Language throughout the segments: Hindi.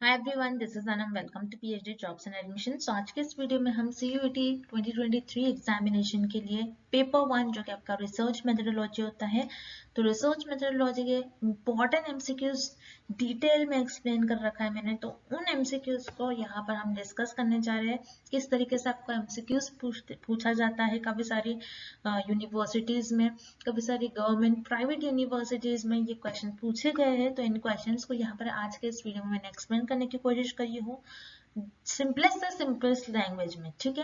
Hi everyone, this is Anam. Welcome to PhD jobs and admission. तो आज के इस वीडियो में हम सीयूईटी 2023 एग्जामिनेशन के लिए पेपर 1 जो कि आपका रिसर्च मेथोडोलॉजी होता है, तो रिसर्च मेथोडोलॉजी के इम्पोर्टेंट एमसीक्यूज डिटेल में एक्सप्लेन कर रखा है मैंने। तो उन एमसीक्यूज को यहाँ पर हम डिस्कस करने जा रहे हैं, किस तरीके से आपको एमसीक्यूज पूछा जाता है। काफी सारी यूनिवर्सिटीज में, काफी सारी गवर्नमेंट प्राइवेट यूनिवर्सिटीज में ये क्वेश्चन पूछे गए हैं। तो इन क्वेश्चंस को यहाँ पर आज के इस वीडियो में मैंने एक्सप्लेन करने की कोशिश करी हूँ सिंपलेस्ट से सिंपलेस्ट लैंग्वेज में, ठीक है।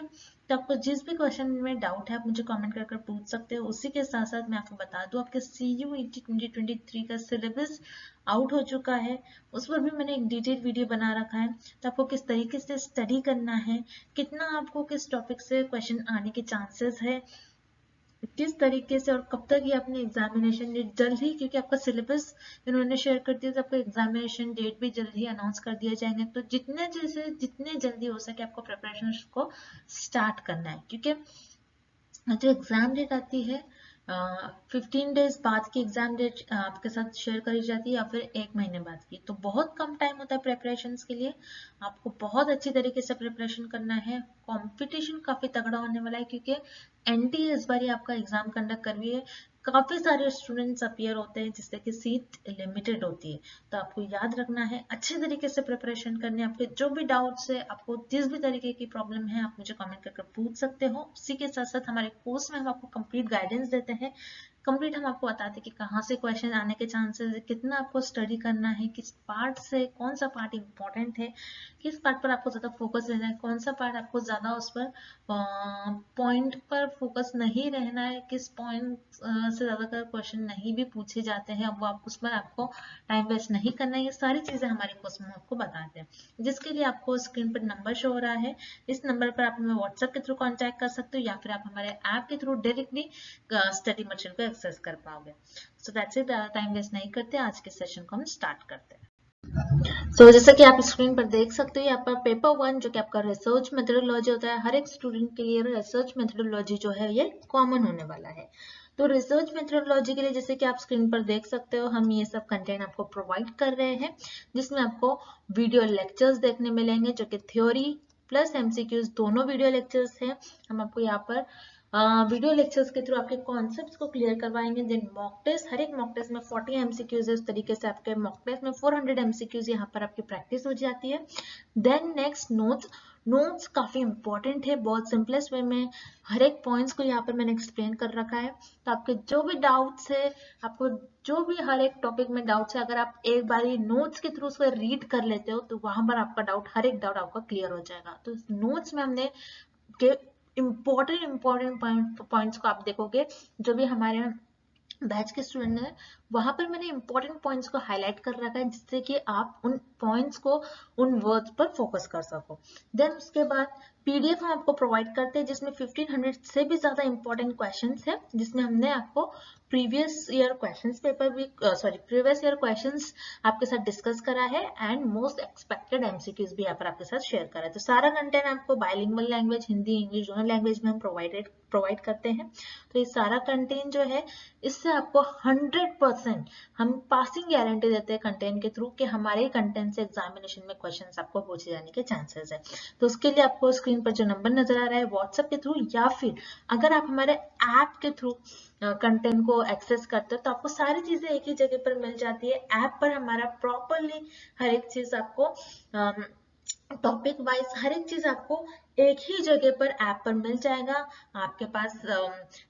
तो आपको जिस भी क्वेश्चन में डाउट है आप मुझे कमेंट कर पूछ सकते हो। उसी के साथ साथ मैं आपको बता दूं, आपके सीयूईटी 2023 का सिलेबस आउट हो चुका है, उस पर भी मैंने एक डिटेल वीडियो बना रखा है। तो आपको किस तरीके से स्टडी करना है, कितना आपको किस टॉपिक से क्वेश्चन आने के चांसेस है, किस तरीके से और कब तक ये अपने एग्जामिनेशन डेट जल्द ही, क्योंकि आपका सिलेबस इन्होंने शेयर कर दिया तो आपका एग्जामिनेशन डेट भी जल्द ही अनाउंस कर दिए जाएंगे। तो जितने जल्दी हो सके आपको प्रिपरेशन को स्टार्ट करना है, क्योंकि जो एग्जाम डेट आती है 15 डेज बाद की एग्जाम डेट आपके साथ शेयर करी जाती है, या फिर 1 महीने बाद की। तो बहुत कम टाइम होता है प्रिपरेशन के लिए, आपको बहुत अच्छी तरीके से प्रिपरेशन करना है। कंपटीशन काफी तगड़ा होने वाला है, क्योंकि एनटीए इस बार आपका एग्जाम कंडक्ट कर रही है। काफी सारे स्टूडेंट्स अपीयर होते हैं जिससे कि सीट लिमिटेड होती है। तो आपको याद रखना है, अच्छे तरीके से प्रिपरेशन करनी है। आपके जो भी डाउट्स है, आपको जिस भी तरीके की प्रॉब्लम है, आप मुझे कमेंट करके पूछ सकते हो। उसी के साथ साथ हमारे कोर्स में हम आपको कंप्लीट गाइडेंस देते हैं, कंप्लीट हम आपको बताते हैं कि कहाँ से क्वेश्चन आने के चांसेस है, कितना आपको स्टडी करना है, किस पार्ट से कौन सा पार्ट इंपॉर्टेंट है, किस पार्ट पर आपको ज्यादा फोकस देना है, कौन सा पार्ट आपको ज्यादा उस पर पॉइंट पर फोकस नहीं रहना है, किस पॉइंट से ज्यादातर क्वेश्चन नहीं भी पूछे जाते हैं, अब आप उस पर आपको टाइम वेस्ट नहीं करना है। ये सारी चीजें हमारे कोर्स में आपको बताते हैं, जिसके लिए आपको स्क्रीन पर नंबर शो हो रहा है। इस नंबर पर आप हमें व्हाट्सएप के थ्रू कांटेक्ट कर सकते हो, या फिर आप हमारे ऐप के थ्रू डायरेक्टली स्टडी मटेरियल को एक्सेस कर पाओगे। So that's it, time waste नहीं करते, आज के सेशन को हम स्टार्ट करते हैं। जैसा कि आप स्क्रीन पर देख सकते हो, यहाँ पर पेपर 1 जो कि आपका रिसर्च मेथोडोलॉजी होता है, हर एक स्टूडेंट के लिए रिसर्च मेथोडोलॉजी जो है ये कॉमन होने वाला है। तो रिसर्च मेथोडोलॉजी के लिए जैसे कि आप स्क्रीन पर देख सकते हो, हम ये सब कंटेंट आपको प्रोवाइड कर रहे हैं, जिसमें आपको वीडियो लेक्चर्स देखने मिलेंगे, जो कि थ्योरी प्लस एमसीक्यूज दोनों वीडियो लेक्चर्स हैं। हम आपको यहाँ पर वीडियो लेक्चर्स के थ्रू आपके कॉन्सेप्ट्स को क्लियर करवाएंगे। देन मॉक टेस्ट, हर एक मॉक टेस्ट में 40 एमसीक्यूज है, उस तरीके से आपके मॉक टेस्ट में 400 एमसीक्यूज यहाँ पर आपकी प्रैक्टिस हो जाती है। देन नेक्स्ट नोट्स काफी इंपॉर्टेंट है, बहुत सिंपलेस्ट वे में हर एक पॉइंट्स को यहाँ पर मैंने एक्सप्लेन कर रखा है। तो आपके जो भी डाउट्स है, आपको जो भी हर एक टॉपिक में डाउट्स है, अगर आप एक बारी नोट्स के थ्रू उसको रीड कर लेते हो तो वहां पर आपका डाउट, हर एक डाउट आपका क्लियर हो जाएगा। तो नोट्स में हमने के इम्पोर्टेंट पॉइंट्स को आप देखोगे, जो भी हमारे बैच के स्टूडेंट है, वहां पर मैंने इंपॉर्टेंट पॉइंट्स को हाईलाइट कर रखा है, जिससे कि आप उन पॉइंट्स को, उन वर्ड्स पर फोकस कर सको। देन उसके बाद पीडीएफ हम आपको प्रोवाइड करते हैं, जिसमें 1500 से भी ज्यादा इंपॉर्टेंट क्वेश्चंस है, जिसमें हमने आपको प्रीवियस ईयर क्वेश्चंस आपके साथ डिस्कस करा है, एंड मोस्ट एक्सपेक्टेड एमसीक्यूज भी यहाँ पर आपके साथ शेयर करा है। तो सारा कंटेंट आपको बाइलिंगुअल लैंग्वेज, हिंदी इंग्लिश दोनों लैंग्वेज में हम प्रोवाइड करते हैं। तो ये सारा कंटेंट जो है, इससे आपको 100% हम पासिंग गारंटी देते हैं कंटेंट के थ्रू, कि हमारे कंटेंट से एग्जामिनेशन में क्वेश्चंस आपको पूछे जाने के चांसेस है। तो उसके लिए आपको स्क्रीन पर जो नंबर नजर आ रहा है व्हाट्सएप के थ्रू, या फिर अगर आप हमारे ऐप के थ्रू कंटेंट को एक्सेस करते हो तो आपको सारी चीजें एक ही जगह पर मिल जाती है। ऐप पर हमारा प्रॉपरली हर एक चीज आपको टॉपिक वाइज हर एक चीज आपको एक ही जगह पर ऐप पर मिल जाएगा। आपके पास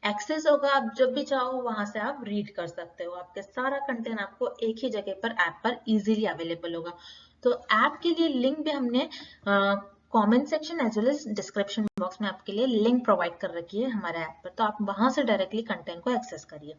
एक्सेस होगा, आप जब भी चाहो वहां से आप रीड कर सकते हो। आपके सारा कंटेंट आपको एक ही जगह पर ऐप पर इजीली अवेलेबल होगा। तो ऐप के लिए लिंक भी हमने comment section as well as description box में आपके लिए लिंक प्रोवाइड कर रखी है हमारे ऐप पर, तो आप वहां से डायरेक्टली कंटेंट को एक्सेस करिए।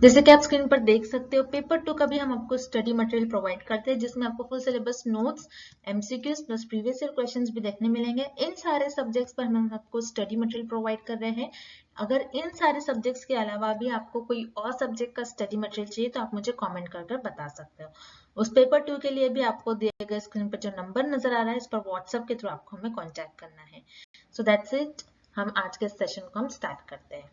जैसे कि आप स्क्रीन पर देख सकते हो, पेपर 2 का भी हम आपको स्टडी मटेरियल प्रोवाइड करते हैं, जिसमें आपको full syllabus notes, MCQs plus previous year questions भी देखने मिलेंगे। इन सारे सब्जेक्ट्स पर हम आपको स्टडी मटेरियल प्रोवाइड कर रहे हैं। अगर इन सारे सब्जेक्ट्स के अलावा भी आपको कोई और सब्जेक्ट का स्टडी मटेरियल चाहिए तो आप मुझे कॉमेंट कर बता सकते हो। उस पेपर 2 के लिए भी आपको दिए गए स्क्रीन पर जो नंबर नजर आ रहा है, इस पर व्हाट्सएप के थ्रू आपको हमें कॉन्टेक्ट करना है। सो दैट्स इट, हम आज के सेशन को हम स्टार्ट करते हैं।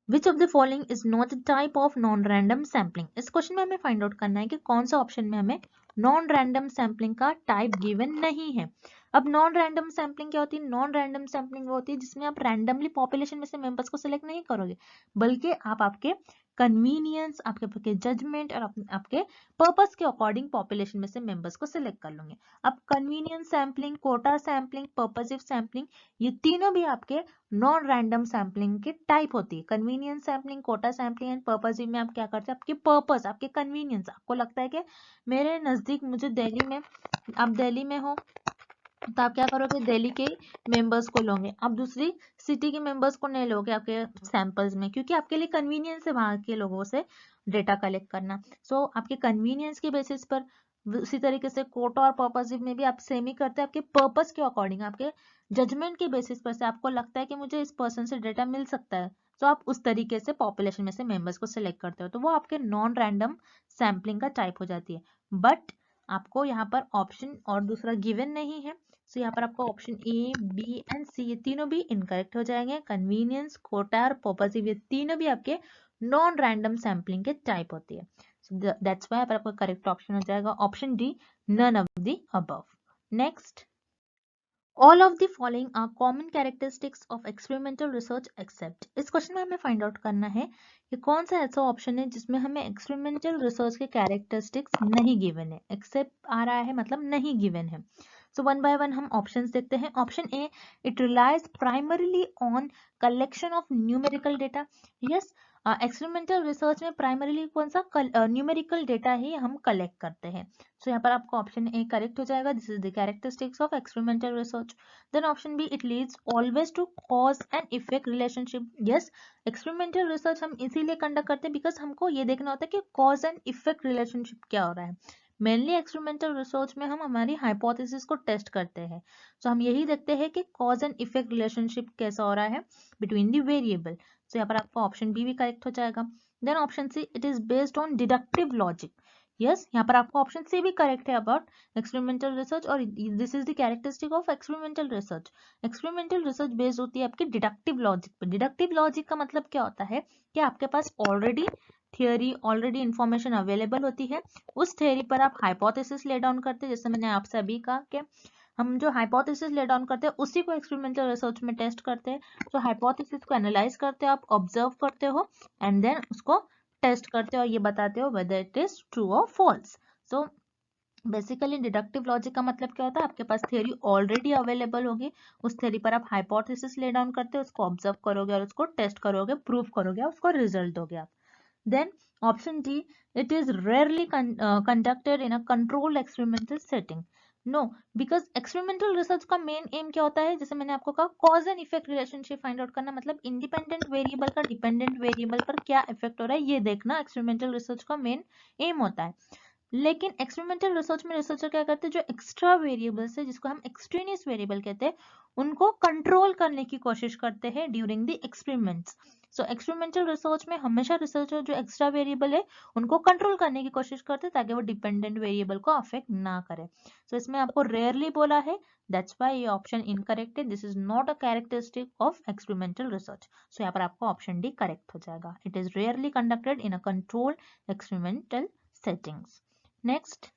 Which of the following is not a type of non-random sampling? इस क्वेश्चन में हमें फाइंड आउट करना है कि कौन सा ऑप्शन में हमें नॉन रैंडम सैम्पलिंग का टाइप गिवन नहीं है। अब नॉन रैंडम सैम्पलिंग क्या होती है? नॉन रैंडम सैम्पलिंग वो होती है जिसमें आप रैंडमली पॉपुलेशन में से मेंबर्स को सिलेक्ट नहीं करोगे, बल्कि आप आपके कन्वीनियंस, आपके जजमेंट और आपके पर्पस के अकॉर्डिंग पॉपुलेशन में से मेंबर्स को सिलेक्ट कर लोगे। अब convenience sampling, quota sampling, purposive sampling, ये तीनों भी आपके नॉन रैंडम सैम्पलिंग की टाइप होती है। Convenience sampling, quota sampling and purposive में आप क्या करते हैं? आपके पर्पस, आपके कन्वीनियंस, आपको लगता है कि मेरे नजदीक, मुझे दिल्ली में, आप दिल्ली में हो तो आप क्या करोगे? दिल्ली के मेंबर्स को लोगे, आप दूसरी सिटी के मेंबर्स को नहीं लोगे आपके सैंपल्स में, क्योंकि आपके लिए कन्वीनियंस है वहां के लोगों से डेटा कलेक्ट करना। सो आपके कन्वीनियंस के बेसिस पर, उसी तरीके से कोटा और पर्पसिव में भी आप सेम ही करते हैं, आपके पर्पस के अकॉर्डिंग, आपके जजमेंट के बेसिस पर से आपको लगता है कि मुझे इस पर्सन से डेटा मिल सकता है, तो आप उस तरीके से पॉपुलेशन में से मेंबर्स को सिलेक्ट करते हो, तो वो आपके नॉन रैंडम सैम्पलिंग का टाइप हो जाती है। बट आपको यहाँ पर ऑप्शन और दूसरा गिवन नहीं है, तो यहाँ पर आपको ऑप्शन ए, बी एंड सी ये तीनों भी इनकरेक्ट हो जाएंगे। कन्वीनियंस, कोटा और पर्पसिव ये तीनों भी आपके नॉन रैंडम सैम्पलिंग के टाइप होती है। सो दैट्स व्हाई आपका करेक्ट ऑप्शन हो जाएगा option D, none of the above. Next, all of the following are common characteristics of experimental research except. इस क्वेश्चन में हमें फाइंड आउट करना है कि कौन सा ऐसा ऑप्शन है जिसमें हमें एक्सपेरिमेंटल रिसर्च के कैरेक्टरिस्टिक्स नहीं गिवन है, एक्सेप्ट आ रहा है मतलब नहीं गिवन है। सो वन बाय वन हम ऑप्शंस देखते हैं। Option A, it relies primarily on collection of numerical data. Yes, experimental research में प्राइमरीली कौन सा न्यूमेरिकल डेटा ही हम कलेक्ट करते हैं। सो यहाँ पर आपको ऑप्शन ए करेक्ट हो जाएगा, this is the characteristics of experimental research. Then option B, it leads always to cause and effect relationship. Yes, experimental research हम इसीलिए कंडक्ट करते हैं बिकॉज हमको ये देखना होता है कि कॉज एंड इफेक्ट रिलेशनशिप क्या हो रहा है। मेनली एक्सपेरिमेंटल रिसर्च में हम हमारी हाइपोथेसिस को टेस्ट करते हैं, तो हम यही देखते हैं कि कॉज एंड इफेक्ट रिलेशनशिप कैसा हो रहा है बिटवीन द वेरिएबल। तो यहाँ पर आपका ऑप्शन बी भी करेक्ट हो जाएगा। Then option C, it is based on deductive logic. Yes, यहाँ पर आपको ऑप्शन सी भी करेक्ट है अबाउट एक्सपेरिमेंटल रिसर्च, और this is the characteristic of experimental research. Experimental research based होती है आपकी डिडक्टिव लॉजिक पर। डिडक्टिव लॉजिक का मतलब क्या होता है कि आपके पास already theory, already information available होती है, उस थियोरी पर आप हाइपोथेसिस ले डाउन करते हैं। जैसे मैंने आपसे अभी कहा कि हम जो हाइपोथेसिस ले डाउन करते हैं उसी को एक्सपेरिमेंटल रिसर्च में टेस्ट करते हैं। तो हाइपोथेसिस को एनालाइज करते हो, आप ऑब्जर्व करते हो एंड देन उसको टेस्ट करते हो और ये बताते हो वेदर इट इज ट्रू और false. So basically deductive logic का मतलब क्या होता है? आपके पास थियोरी ऑलरेडी अवेलेबल होगी, उस थियोरी पर आप हाइपोथेसिस ले डाउन करते हो, उसको ऑब्जर्व करोगे और उसको टेस्ट करोगे, प्रूव करोगे, उसको रिजल्ट दोगे आप। Then option D, it is rarely conducted in a controlled experimental setting. No, because experimental research का main aim क्या होता है? जैसे मैंने आपको कहा, cause and effect relationship find out करना, मतलब independent variable का dependent variable पर क्या effect हो रहा है ये देखना experimental research का main aim होता है। लेकिन एक्सपेरिमेंटल रिसर्च में रिसर्चर क्या करते हैं, जो एक्स्ट्रा वेरिएबल्स है जिसको हम एक्सट्रेनियस वेरिएबल कहते हैं, उनको कंट्रोल करने की कोशिश करते हैं during the experiments. So experimental research में हमेशा रिसर्चर जो एक्स्ट्रा वेरिएबल है उनको कंट्रोल करने की कोशिश करते हैं ताकि वो डिपेंडेंट वेरिएबल को अफेक्ट ना करे। सो इसमें आपको रेयरली बोला है, दैट्स व्हाई ये ऑप्शन इनकरेक्ट है, this is not a characteristic of experimental research. So यहाँ पर आपको ऑप्शन डी करेक्ट हो जाएगा, it is rarely conducted in a controlled experimental settings. Next,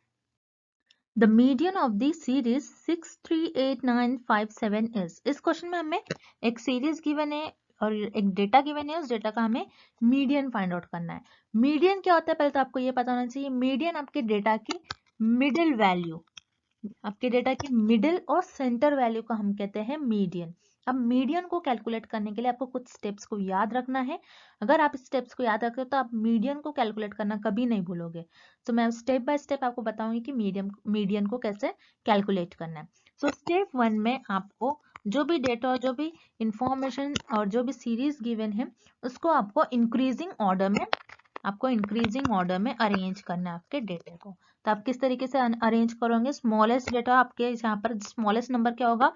the median of the series 638957 is। इस क्वेश्चन में हमें एक सीरीज गिवन है और एक डेटा गिवन है, उस डेटा का हमें मीडियन फाइंड आउट करना है। मीडियन क्या होता है पहले तो आपको ये पता होना चाहिए। मीडियन आपके डेटा की मिडिल वैल्यू, आपके डेटा की मिडिल और सेंटर वैल्यू को हम कहते हैं मीडियन। अब मीडियन को कैलकुलेट करने के लिए आपको कुछ स्टेप्स को याद रखना है। अगर आप स्टेप्स को याद रखते हो तो आप मीडियन को कैलकुलेट करना कभी नहीं भूलोगे। तो मैं स्टेप बाय स्टेप आपको बताऊंगी कि मीडियन को कैसे कैलकुलेट करना है। तो स्टेप 1 में आपको जो भी डेटा और जो भी इंफॉर्मेशन और जो भी सीरीज गिवन है उसको आपको इंक्रीजिंग ऑर्डर में अरेंज करना है आपके डेटा को। तो आप किस तरीके से अरेंज करोगे? स्मॉलेस्ट डेटा आपके यहाँ पर स्मॉलेस्ट नंबर क्या होगा?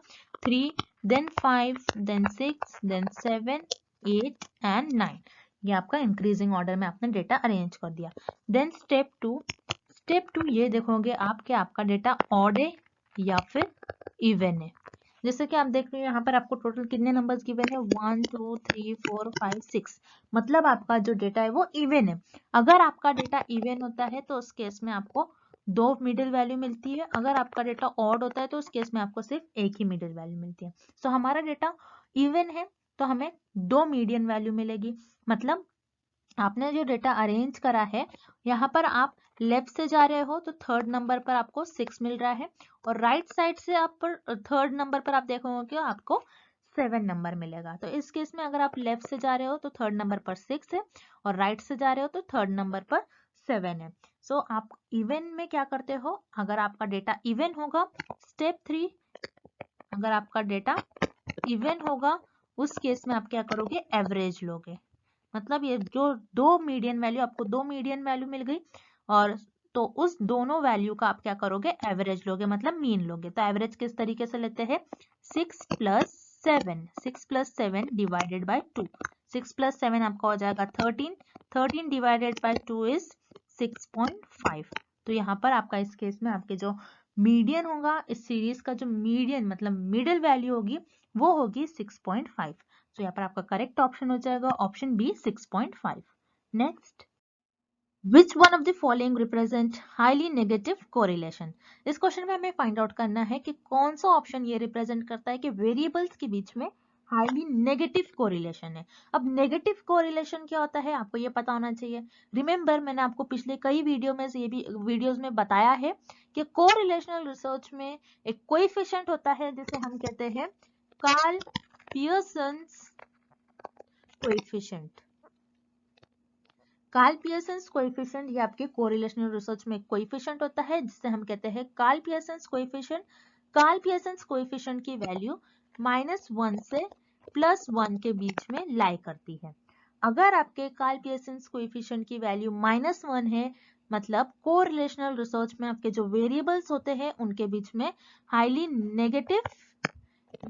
3, देन 5, देन 6, देन 7, 8 एंड 9। ये आपका इंक्रीजिंग ऑर्डर में आपने डेटा अरेंज कर दिया। देन स्टेप 2 ये देखोगे आप कि आपका डेटा ऑड है या फिर इवन है। जैसे कि आप देख रहे हो यहाँ पर आपको टोटल कितने नंबर्स गिवन है? 1 2 3 4 5 6, मतलब आपका जो डेटा है वो इवन है। अगर आपका डेटा इवन होता है तो उस केस में आपको दो मिडिल वैल्यू मिलती है। अगर आपका डेटा ऑड होता है तो उस केस में आपको सिर्फ एक ही मिडिल वैल्यू मिलती है। सो हमारा डेटा इवन है तो हमें दो मीडियन वैल्यू मिलेगी। मतलब आपने जो डेटा अरेंज करा है, यहाँ पर आप लेफ्ट से जा रहे हो तो थर्ड नंबर पर आपको 6 मिल रहा है, और राइट साइड से आप पर थर्ड नंबर पर आप देखोगे कि आपको 7 नंबर मिलेगा। तो इस केस में अगर आप लेफ्ट से जा रहे हो तो थर्ड नंबर पर 6 है, और राइट से जा रहे हो तो थर्ड नंबर पर 7 है। सो आप इवन में क्या करते हो, अगर आपका डेटा इवन होगा, स्टेप 3, अगर आपका डेटा इवन होगा उस केस में आप क्या करोगे, एवरेज लोगे। मतलब ये जो दो मीडियन वैल्यू, आपको दो मीडियन वैल्यू मिल गई, और तो उस दोनों वैल्यू का आप क्या करोगे, एवरेज लोगे, मतलब मीन लोगे। तो एवरेज किस तरीके से लेते हैं, 6 + 7, 6 + 7 डिवाइडेड बाय 2, 6 + 7 आपका हो जाएगा 13, 13 डिवाइडेड बाय 2 इज 6.5। तो यहाँ पर आपका इस केस में आपके जो मीडियन होगा, इस सीरीज का जो मीडियन मतलब मिडिल वैल्यू होगी वो होगी 6.5। तो यहाँ पर आपका करेक्ट ऑप्शन हो जाएगा option B 6.5। Next, which one of the following represent highly negative correlation. इस क्वेश्चन में हमें फाइंड आउट करना है कि कौन सा ऑप्शन ये रिप्रेजेंट करता है कि वेरिएबल्स के बीच में हाईली नेगेटिव कोरिलेशन है। अब नेगेटिव कोरिलेशन क्या होता है आपको ये पता होना चाहिए। रिमेंबर, मैंने आपको पिछले कई वीडियोस में बताया है कि कोरिलेशनल रिसर्च में एक कोएफिशिएंट होता है जिसे हम कहते हैं Karl Pearson's coefficient. Karl Pearson's coefficient ये आपके कोरिलेशनल रिसर्च में कोएफिशिएंट होता है जिसे हम कहते हैं Karl Pearson's coefficient. Karl Pearson's coefficient की वैल्यू -1 से +1 के बीच में लाई करती है। अगर आपके कार्ल पियर्सन्स कोएफिशिएंट की वैल्यू -1 है, मतलब कोरिलेशनल रिसर्च में आपके जो वेरिएबल्स होते हैं उनके बीच में हाईली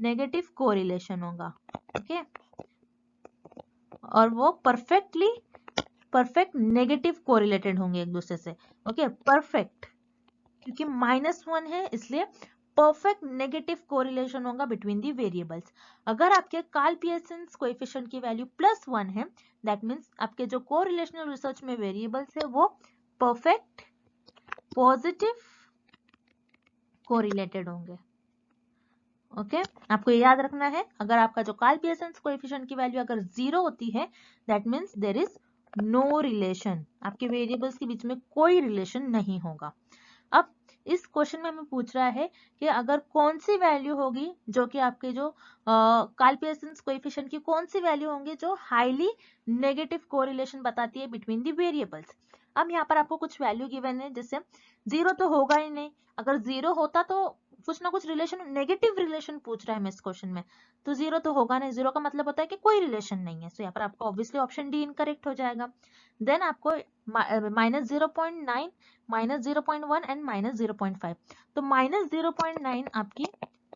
नेगेटिव कोरिलेशन होगा। ओके, और वो परफेक्ट नेगेटिव कोरिलेटेड होंगे एक दूसरे से। ओके, परफेक्ट, क्योंकि -1 है इसलिए परफेक्ट नेगेटिव कोरिलेशन होगा बिटवीन दी वेरिएबल्स। अगर आपके कार्ल पियर्सन्स कोएफिशिएंट की वैल्यू +1 है, दैट मींस आपके जो कोरिलेशनल रिसर्च में वेरिएबल्स है वो परफेक्ट पॉजिटिव कोरिलेटेड होंगे। ओके, आपको याद रखना है, अगर आपका जो कार्ल पियर्सन्स कोएफिशिएंट की वैल्यू अगर 0 होती है, that means there is no relation, आपके वेरिएबल्स के बीच में कोई रिलेशन नहीं होगा। अब इस क्वेश्चन में हमें पूछ रहा है कि अगर कौन सी वैल्यू होगी जो कि आपके जो कार्ल पियर्सन्स कोएफिशिएंट की कौन सी वैल्यू होंगी जो हाईली नेगेटिव कोरिलेशन बताती है बिटवीन द वेरिएबल्स। अब यहाँ पर आपको कुछ वैल्यू गिवन है, जैसे 0 तो होगा ही नहीं, अगर 0 होता तो कुछ ना कुछ रिलेशन, नेगेटिव रिलेशन पूछ रहा है हमें इस क्वेश्चन में, तो 0 तो होगा नहीं, 0 का मतलब होता है कि कोई रिलेशन नहीं है। तो यहाँ पर आपको ऑब्वियसली ऑप्शन डी इनकरेक्ट हो जाएगा। देन आपको -0.9, -0.1 एंड -0.5, तो -0.9 आपकी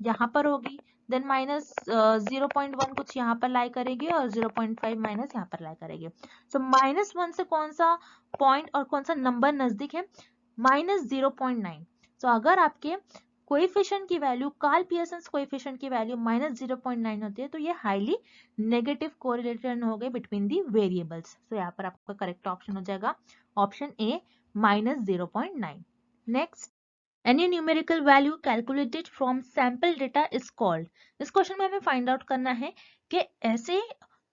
यहाँ पर होगी, देन -0.1 कुछ यहाँ पर लाई करेगी, और 0.5 माइनस यहाँ पर लाई करेगी। सो -1 से कौन सा पॉइंट और कौन सा नंबर नजदीक है, -0.9। तो अगर आपके कोएफिशिएंट की वैल्यू, कार्ल पियर्सन्स कोएफिशिएंट की वैल्यू -0.9 होती है, तो ये हाईली नेगेटिव कोरिलेशन हो गए बिटवीन दी वेरिएबल्स। तो यहाँ पर आपका करेक्ट ऑप्शन हो जाएगा option A -0.9। Next, any numerical value calculated from sample data is called। इस क्वेश्चन में हमें फाइंड आउट करना है कि ऐसे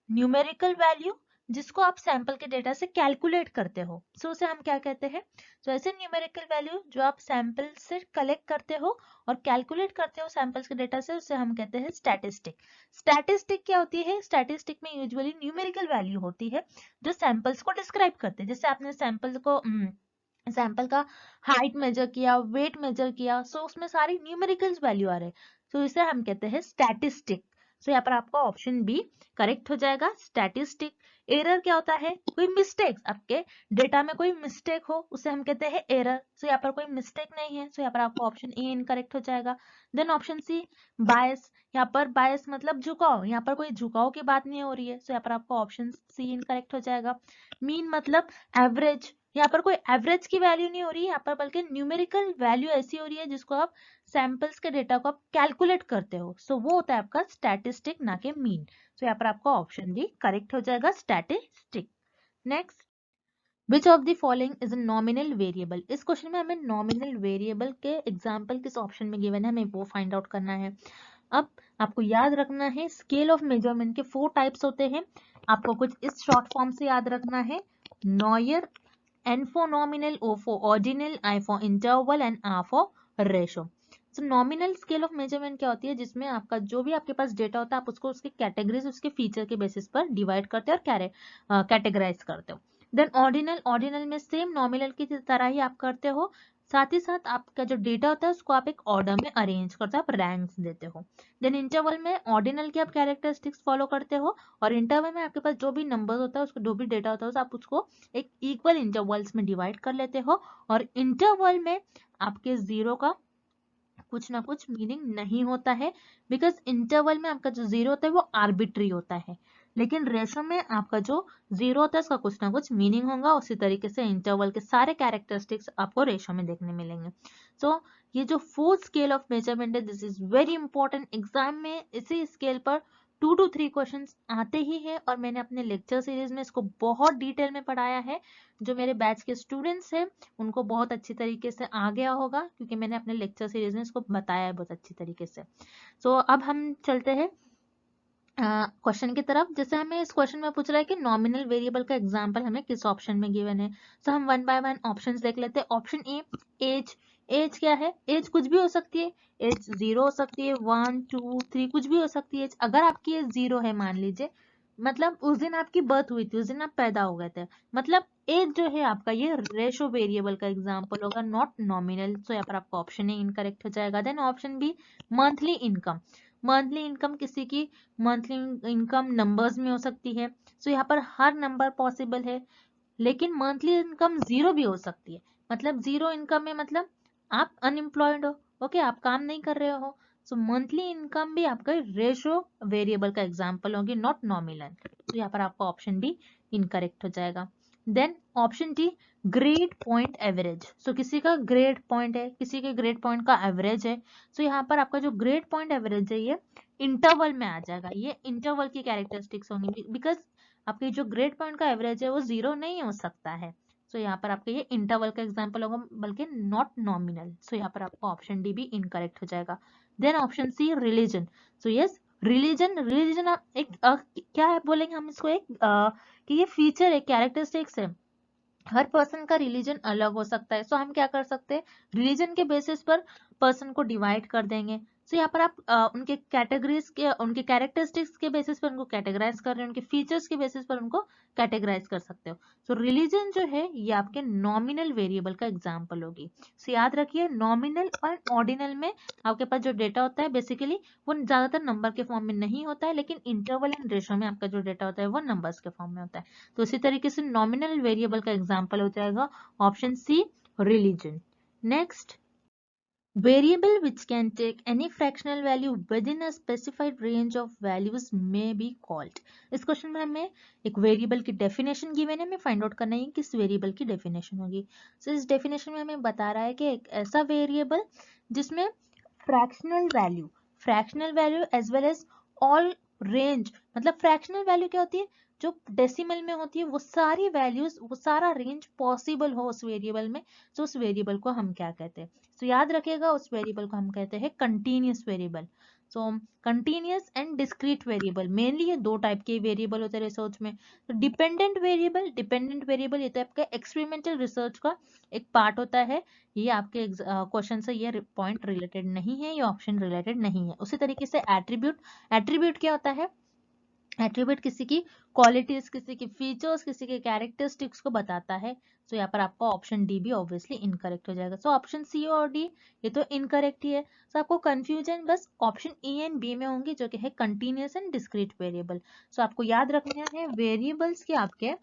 न्यूमेरिकल वैल्यू जिसको आप सैंपल के डेटा से कैलकुलेट करते हो, सो उसे हम क्या कहते हैं। तो ऐसे न्यूमेरिकल वैल्यू जो आप सैंपल से कलेक्ट करते हो और कैलकुलेट करते हो सैंपल्स के डेटा से, उसे हम कहते हैं स्टैटिस्टिक। स्टैटिस्टिक क्या होती है, स्टैटिस्टिक में यूजुअली न्यूमेरिकल वैल्यू होती है जो सैंपल्स को डिस्क्राइब करते हैं। जैसे आपने सैंपल का हाइट मेजर किया, वेट मेजर किया, सो उसमें सारी न्यूमेरिकल्स वैल्यू आ रहे, सो इसे हम कहते हैं स्टैटिस्टिक। सो यहाँ पर आपका ऑप्शन बी करेक्ट हो जाएगा, स्टैटिस्टिक। एरर क्या होता है, कोई मिस्टेक, आपके डेटा में कोई मिस्टेक हो उसे हम कहते हैं एरर। सो यहाँ पर कोई मिस्टेक नहीं है, सो यहाँ पर आपका ऑप्शन ए इनकरेक्ट हो जाएगा। देन ऑप्शन सी बायस, यहाँ पर बायस मतलब झुकाव, यहाँ पर कोई झुकाव की बात नहीं हो रही है, सो यहाँ पर आपका ऑप्शन सी इनकरेक्ट हो जाएगा। मीन मतलब एवरेज, यहाँ पर कोई एवरेज की वैल्यू नहीं हो रही है यहाँ पर, बल्कि न्यूमेरिकल वैल्यू ऐसी हो रही है जिसको आप सैंपल्स के डेटा को आप कैलकुलेट करते हो, सो वो होता है आपका स्टैटिस्टिक, ना कि मीन। सो यहाँ पर आपका ऑप्शन डी करेक्ट हो जाएगा, statistic. Next, which of the following is a nominal variable. इस क्वेश्चन में हमें नॉमिनल वेरिएबल के एग्जाम्पल किस ऑप्शन में गिवन है हमें वो फाइंड आउट करना है। अब आपको याद रखना है स्केल ऑफ मेजरमेंट के 4 टाइप्स होते हैं। आपको कुछ इस शॉर्ट फॉर्म से याद रखना है, noir, N for nominal, O for ordinal, I for interval and R for ratio. So nominal scale of measurement क्या होती है, जिसमें आपका जो भी आपके पास डेटा होता है आप उसको उसके कैटेगरीज उसके फीचर के बेसिस पर डिवाइड करते हो और कैटेगराइज करते हो। देन ऑर्डिनल में सेम नॉमिनल की तरह ही आप करते हो, साथ ही साथ आपका जो डेटा होता है उसको आप एक ऑर्डर में अरेंज करते हो, आप रैंक्स देते हो। देन इंटरवल में ऑर्डिनल की आप कैरेक्टरिस्टिक्स फॉलो करते हो और इंटरवल में आपके पास जो भी नंबर होता है उसको जो भी डेटा होता है आप उसको एक इक्वल इंटरवल्स में डिवाइड कर लेते हो। और इंटरवल में आपके जीरो का कुछ ना कुछ मीनिंग नहीं होता है, बिकॉज इंटरवल में आपका जो जीरो होता है वो आर्बिट्री होता है, लेकिन रेशो में आपका जो जीरो होता है उसका कुछ ना कुछ मीनिंग होगा। उसी तरीके से इंटरवल के सारे कैरेक्टरिस्टिक्स आपको रेशो में देखने मिलेंगे। सो ये जो 4th स्केल ऑफ मेजरमेंट है this is very important. Exam में इसी स्केल पर 2 to 3 क्वेश्चंस आते ही है और मैंने अपने लेक्चर सीरीज में इसको बहुत डिटेल में पढ़ाया है। जो मेरे बैच के स्टूडेंट्स हैं उनको बहुत अच्छी तरीके से आ गया होगा, क्योंकि मैंने अपने लेक्चर सीरीज में इसको बताया है बहुत अच्छी तरीके से। सो अब हम चलते हैं क्वेश्चन की तरफ। जैसे हमें इस क्वेश्चन में पूछ रहा है कि नॉमिनल वेरिएबल का एग्जांपल हमें किस ऑप्शन में गिवन है। तो हम वन बाय वन ऑप्शंस देख लेते हैं। ऑप्शन ए, एज। एज क्या है? एज कुछ भी हो सकती है। एज 0 हो सकती है, 1 2 3 कुछ भी हो सकती है। अगर आपकी एज 0 है मान लीजिए, मतलब उस दिन आपकी बर्थ हुई थी, उस दिन आप पैदा हो गए थे, मतलब एज जो है आपका ये रेशो वेरिएबल का एग्जांपल होगा, नॉट नॉमिनल। सो यहाँ पर आपका ऑप्शन ए इनकरेक्ट हो जाएगा। Then option B, monthly income. Monthly income किसी की मंथली इनकम नंबर्स में हो सकती है। सो यहाँ पर हर नंबर पॉसिबल है, लेकिन मंथली इनकम 0 भी हो सकती है। मतलब 0 इनकम में मतलब आप अनएम्प्लॉयड हो, ओके, आप काम नहीं कर रहे हो। सो मंथली इनकम भी आपका रेशो वेरिएबल का एग्जांपल होगी, नॉट नॉमिनल। तो यहाँ पर आपका ऑप्शन बी इनकरेक्ट हो जाएगा। Then option D, grade point average. So किसी का ग्रेड पॉइंट है, किसी के ग्रेड पॉइंट का एवरेज है। सो यहाँ पर आपका जो ग्रेड पॉइंट एवरेज है ये इंटरवल में आ जाएगा। ये इंटरवल की कैरेक्टरिस्टिक्स होंगी, बिकॉज आपके जो ग्रेड पॉइंट का एवरेज है वो 0 नहीं हो सकता है। सो यहाँ पर आपका ये इंटरवल का एग्जांपल होगा, बल्कि नॉट नॉमिनल। सो यहाँ पर आपका ऑप्शन डी भी इनकरेक्ट हो जाएगा। Then option C, religion. So yes, religion आप एक क्या है बोलेंगे हम इसको, एक कि ये फीचर है, कैरेक्टरिस्टिक्स है। हर पर्सन का रिलीजन अलग हो सकता है। सो हम क्या कर सकते हैं, रिलीजन के बेसिस पर पर्सन को डिवाइड कर देंगे। सो यहाँ पर आप उनके कैटेगरीज के, उनके कैरेक्टरिस्टिक्स के बेसिस पर उनको कैटेगराइज कर रहे हैं, उनके फीचर्स के बेसिस पर उनको कैटेगराइज कर सकते हो। सो रिलीजन जो है ये आपके नॉमिनल वेरिएबल का एग्जाम्पल होगी। सो याद रखिए, नॉमिनल और ऑर्डिनल में आपके पास जो डेटा होता है बेसिकली वो ज्यादातर नंबर के फॉर्म में नहीं होता है, लेकिन इंटरवल एंड रेशो में आपका जो डेटा होता है वो नंबर्स के फॉर्म में होता है। तो इसी तरीके से नॉमिनल वेरिएबल का एग्जांपल हो जाएगा option C, religion. Next, variable which can take any fractional value within a specified range of values may be called। इस क्वेश्चन में हमें एक वेरिएबल की डेफिनेशन गिवन है, हमें फाइंड आउट करना है किस वेरिएबल की डेफिनेशन होगी। सो इस डेफिनेशन में हमें बता रहा है कि एक ऐसा वेरिएबल जिसमें fractional value as well as all range, मतलब फ्रैक्शनल वैल्यू क्या होती है, जो डेसिमल में होती है वो सारी वैल्यूज, वो सारा रेंज पॉसिबल हो उस वेरिएबल में। तो उस वेरिएबल को हम क्या कहते हैं, तो याद रखिएगा उस वेरिएबल को हम कहते हैं continuous variable. So continuous and discrete variable, mainly ये 2 टाइप के वेरिएबल होते हैं रिसर्च में। तो डिपेंडेंट वेरिएबल ये तो आपका एक्सपेरिमेंटल रिसर्च का एक पार्ट होता है। ये आपके क्वेश्चन से ये पॉइंट रिलेटेड नहीं है, ये ऑप्शन रिलेटेड नहीं है। उसी तरीके से एट्रीब्यूट क्या होता है, एट्रीब्यूट किसी की क्वालिटीज, किसी की फीचर्स, किसी के कैरेक्टरिस्टिक्स को बताता है। सो यहाँ पर आपका ऑप्शन डी भी ऑब्वियसली इनकरेक्ट हो जाएगा। सो ऑप्शन सी और डी ये तो इनकरेक्ट ही है। सो आपको कंफ्यूजन बस ऑप्शन ई एंड बी में होंगी, जो कि है कंटिन्यूअस एंड डिस्क्रीट वेरिएबल। सो आपको याद रखना है वेरिएबल्स के आपके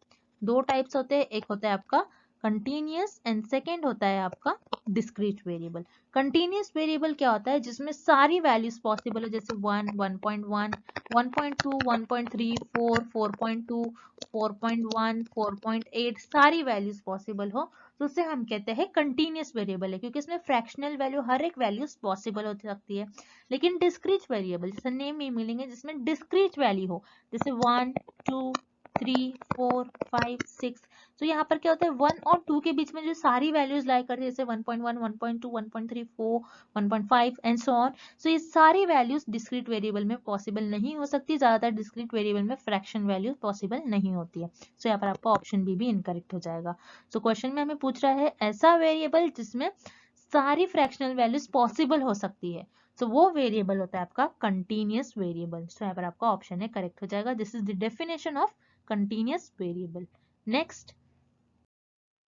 2 टाइप्स होते हैं, एक होता है आपका कंटिन्यूअस एंड सेकेंड होता है आपका डिस्क्रीट वेरिएबल। कंटिन्यूअस वेरिएबल क्या होता है, जिसमें सारी वैल्यूज पॉसिबल है, जैसे 1 1.1 1.2 1.3 4 4.2 4.1 4.8 सारी वैल्यूज पॉसिबल हो, तो उसे हम कहते हैं कंटिन्यूअस वेरिएबल है, क्योंकि इसमें फ्रैक्शनल वैल्यू हर एक वैल्यूज पॉसिबल हो सकती है। लेकिन डिस्क्रीट वेरिएबल जैसे नेम में मिलेंगे, जिसमें डिस्क्रीट वैल्यू हो, जैसे 1 2 3 4 5 6, तो यहाँ पर क्या होता है 1 और 2 के बीच में जो सारी वैल्यूज लाई करती है, जैसे 1.1, 1.2, 1.34, 1.5 एंड सो ऑन, सो ये सारी वैल्यूज डिस्क्रीट वेरिएबल में पॉसिबल नहीं हो सकती, ज्यादातर डिस्क्रीट वेरिएबल में फ्रैक्शन वैल्यू पॉसिबल नहीं होती है। सो यहाँ पर आपका ऑप्शन बी भी इनकरेक्ट हो जाएगा। सो क्वेश्चन में हमें पूछ रहा है ऐसा वेरिएबल जिसमें सारी फ्रैक्शनल वैल्यूज पॉसिबल हो सकती है, सो वो वेरिएबल होता है आपका कंटीन्यूअस वेरिएबल। सो यहाँ पर आपका ऑप्शन है करेक्ट हो जाएगा। This is the definition of continuous variable. Next,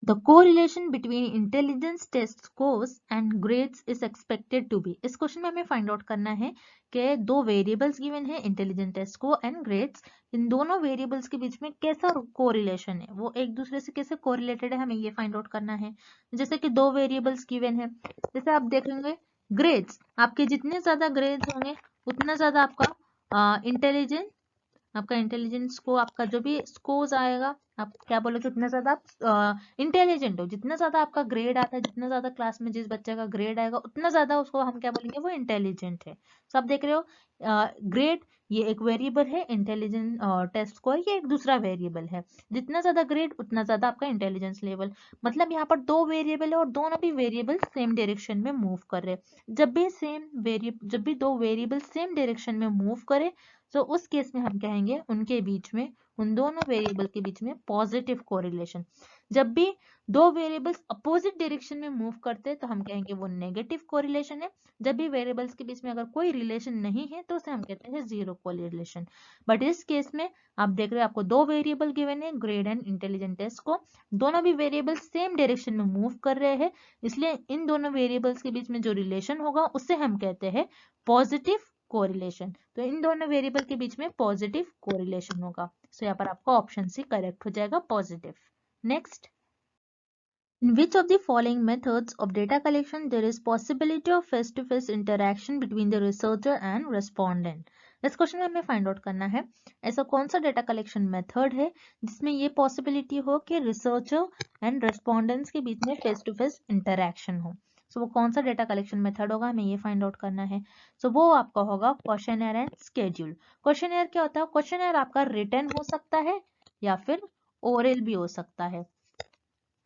The correlation between intelligence test scores and grades is expected to be। इस क्वेश्चन में हमें फाइंड आउट करना है कि दो वेरिएबल्स गिवन है, intelligent test score and grades, इन दोनों वेरिएबल्स के बीच में कैसा कोरिलेशन है, वो एक दूसरे से कैसे कोरिलेटेड है, हमें ये फाइंड आउट करना है। जैसे कि दो वेरिएबल्स गिवन है, जैसे आप देखेंगे ग्रेड्स, आपके जितने ज्यादा ग्रेड्स होंगे उतना ज्यादा आपका इंटेलिजेंस को, आपका जो भी स्कोर्स आएगा, आप क्या बोलोगे, उतना ज्यादा आप इंटेलिजेंट हो, जितना ज्यादा आपका ग्रेड आता है, जितना ज्यादा क्लास में जिस बच्चे का ग्रेड आएगा उतना ज्यादा उसको हम क्या बोलेंगे, वो इंटेलिजेंट है। तो आप देख रहे हो ग्रेड ये एक वेरिएबल है, इंटेलिजेंट टेस्ट स्कोर ये एक दूसरा वेरिएबल है। जितना ज्यादा ग्रेड उतना ज्यादा आपका इंटेलिजेंस लेवल, मतलब यहाँ पर दो वेरिएबल है और दोनों भी वेरिएबल सेम डायरेक्शन में मूव कर रहे हैं। जब भी दो वेरिएबल सेम डायरेक्शन में मूव करे, तो उस केस में हम कहेंगे उनके बीच में, उन दोनों वेरिएबल के बीच में पॉजिटिव कोरिलेशन। जब भी दो वेरिएबल्स अपोजिट डायरेक्शन में मूव करते हैं तो हम कहेंगे वो नेगेटिव कोरिलेशन है। जब भी वेरिएबल्स के बीच में अगर कोई रिलेशन नहीं है तो उसे हम कहते हैं जीरो कोरिलेशन। बट इस केस में आप देख रहे हो आपको दो वेरिएबल गिवन है, ग्रेड एंड इंटेलिजेंट टेस्ट को, दोनों भी वेरिएबल सेम डायरेक्शन में मूव कर रहे हैं, इसलिए इन दोनों वेरिएबल्स के बीच में जो रिलेशन होगा उसे हम कहते हैं पॉजिटिव कोरिलेशन। तो इन दोनों वेरिएबल के बीच में पॉजिटिव कोरिलेशन होगा। सो यहाँ पर आपका ऑप्शन सी करेक्ट हो जाएगा, positive. Next, in which of the following methods of data collection there is possibility of face-to-face interaction between the researcher and respondent। इस क्वेश्चन में हमें फाइंड आउट करना है ऐसा कौन सा डेटा कलेक्शन मेथड है जिसमें ये पॉसिबिलिटी हो कि रिसर्चर एंड रेस्पोंडेंट्स के बीच में फेस टू फेस इंटरेक्शन हो। सो वो कौन सा डेटा कलेक्शन मेथड होगा, हमें ये फाइंड आउट करना है। सो वो आपका होगा क्वेश्चनर एंड स्केड्यूल। क्वेश्चनर क्या होता है, क्वेश्चनर आपका रिटन हो सकता है या फिर ओरल भी हो सकता है।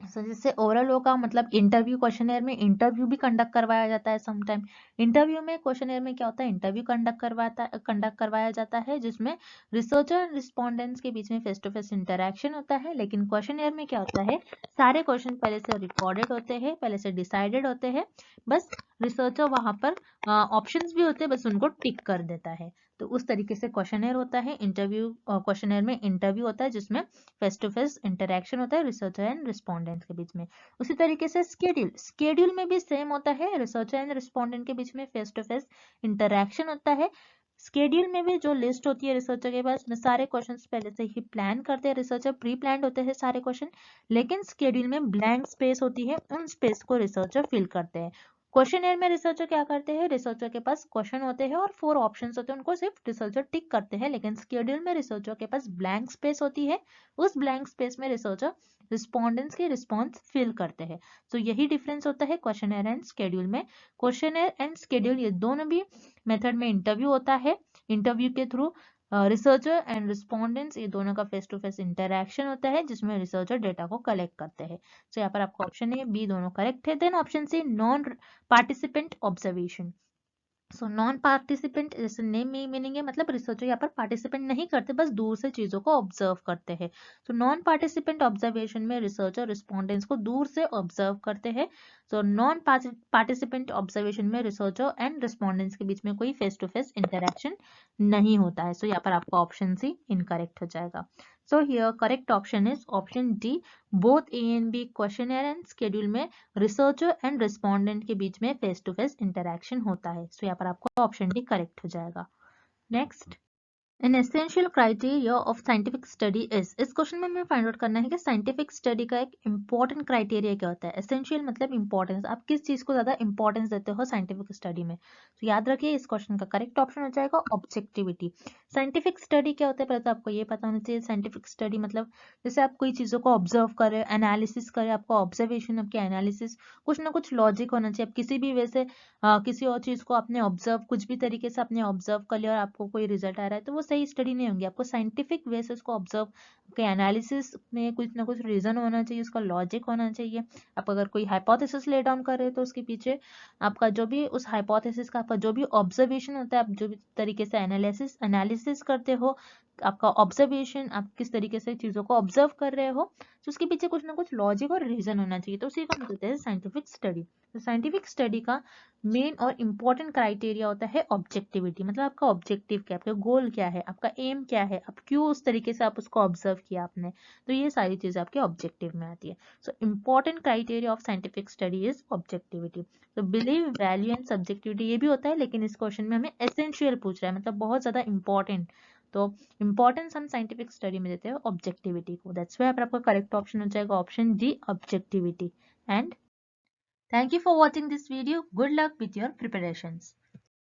जैसे ओरल होगा मतलब इंटरव्यू, क्वेश्चनर में इंटरव्यू भी कंडक्ट करवाया जाता है समटाइम। इंटरव्यू में क्वेश्चनर में क्या होता है, इंटरव्यू कंडक्ट करवाया जाता है जिसमें रिसर्चर एंड रिस्पोंडेंट्स के बीच में फेस टू फेस इंटरेक्शन होता है। लेकिन क्वेश्चनर में क्या होता है, सारे क्वेश्चन पहले से रिकॉर्डेड होते हैं, पहले से डिसाइडेड होते हैं, बस रिसर्चर वहां पर ऑप्शंस भी होते हैं, बस उनको टिक कर देता है। तो उस तरीके से क्वेश्चनर होता है। इंटरव्यू क्वेश्चनर में इंटरव्यू होता है जिसमें फेस टू फेस इंटरेक्शन होता है रिसर्चर एंड रिस्पोंडेंट के बीच में। उसी तरीके से स्केड्यूल में भी सेम होता है, रिसर्चर एंड रिस्पोंडेंट के बीच में फेस टू फेस इंटरेक्शन होता है। स्केड्यूल में भी जो लिस्ट होती है रिसर्चर के पास में सारे क्वेश्चंस पहले से ही प्लान करते हैं रिसर्चर, प्री प्लान होते हैं सारे क्वेश्चन, लेकिन स्केड्यूल में ब्लैंक स्पेस होती है, उन स्पेस को रिसर्चर फिल करते हैं। क्वेश्चनर में रिसर्चर क्या करते हैं, रिसर्चर के पास क्वेश्चन होते हैं और 4 ऑप्शंस होते हैं, उनको सिर्फ रिसर्चर टिक करते हैं। लेकिन स्केड्यूल में रिसर्चर के पास ब्लैंक स्पेस होती है, उस ब्लैंक स्पेस में रिसर्चर रिस्पोंडेंट्स के रिस्पॉन्स फिल करते हैं। तो यही डिफरेंस होता है क्वेश्चनर एंड स्केड्यूल में। क्वेश्चनर एंड स्केड्यूल ये दोनों भी मेथड में इंटरव्यू होता है, इंटरव्यू के थ्रू रिसर्चर एंड रिस्पोंडेंट्स ये दोनों का फेस टू फेस इंटरेक्शन होता है जिसमें रिसर्चर डेटा को कलेक्ट करते हैं। तो यहाँ पर आपका ऑप्शन ए बी दोनों करेक्ट है। Then option C non participant observation. So non participant जैसे नेम में मीनिंग है, मतलब रिसर्चर यहाँ पर पार्टिसिपेंट नहीं करते, बस दूर से चीजों को ऑब्जर्व करते हैं। तो नॉन पार्टिसिपेंट ऑब्जर्वेशन में रिसर्चर रिस्पोंडेंट्स को दूर से ऑब्जर्व करते हैं। तो नॉन पार्टिसिपेंट ऑब्जर्वेशन में रिसर्चर एंड रिस्पोंडेंट्स के बीच में कोई फेस टू फेस इंटरेक्शन नहीं होता है। सो यहाँ पर आपका ऑप्शन सी इनकरेक्ट हो जाएगा। So here correct option is option D, both A and B questionnaire and schedule में रिसर्चर एंड रिस्पोंडेंट के बीच में फेस टू फेस इंटरेक्शन होता है। सो यहाँ पर आपका ऑप्शन डी करेक्ट हो जाएगा। Next, An essential criteria of scientific study is, इस क्वेश्चन में हमें फाइंड आउट करना है कि साइंटिफिक स्टडी का एक इंपॉर्टेंट क्राइटेरिया क्या होता है। एसेंशियल मतलब इंपॉर्टेंस, आप किस चीज को ज्यादा इंपॉर्टेंस देते हो साइंटिफिक स्टडी में। तो याद रखिए इस क्वेश्चन का करेक्ट ऑप्शन हो जाएगा ऑब्जेक्टिविटी। साइंटिफिक स्टडी क्या होता है पहले तो आपको ये पता होना चाहिए। साइंटिफिक स्टडी मतलब जैसे आप कोई चीजों को ऑब्जर्व करें, एनालिसिस करें, आपका ऑब्जर्वेशन आपके एनालिसिस कुछ ना कुछ लॉजिक होना चाहिए। आप किसी भी वैसे किसी और चीज को आपने ऑब्जर्व, कुछ भी तरीके से आपने ऑब्जर्व कर लिया और आपको कोई रिजल्ट आ रहा है तो वो सही स्टडी नहीं होंगी, आपको साइंटिफिक वे से उसको ऑब्जर्व के एनालिसिस में कुछ ना कुछ रीजन होना चाहिए, उसका लॉजिक होना चाहिए। आप अगर कोई हाइपोथेसिस ले डाउन कर रहे हो तो उसके पीछे आपका जो भी उस हाइपोथेसिस का आपका जो भी ऑब्जर्वेशन होता है, आप जो भी तरीके से एनालिसिस करते हो, आपका ऑब्जर्वेशन, आप किस तरीके से चीजों को ऑब्जर्व कर रहे हो, तो उसके पीछे कुछ ना कुछ लॉजिक और रीजन होना चाहिए, तो उसी को हम कहते हैं साइंटिफिक स्टडी। तो साइंटिफिक स्टडी का मेन और इम्पॉर्टेंट क्राइटेरिया होता है ऑब्जेक्टिविटी, मतलब आपका ऑब्जेक्टिव क्या है, आपका गोल क्या है, आपका एम क्या है, आप क्यों उस तरीके से आप उसको ऑब्जर्व किया आपने, तो ये सारी चीजें आपके ऑब्जेक्टिव में आती है। So important criteria of scientific study is objectivity. तो बिलीव, वैल्यू एंड सब्जेक्टिविटी ये भी होता है, लेकिन इस क्वेश्चन में हमें एसेंशियल पूछ रहा है, मतलब बहुत ज्यादा इंपॉर्टेंट। तो इंपॉर्टेंस हम साइंटिफिक स्टडी में देते हैं ऑब्जेक्टिविटी को, दैट्स व्हाई आपका करेक्ट ऑप्शन हो जाएगा option D, objectivity. And thank you for watching this video. Good luck with your preparations.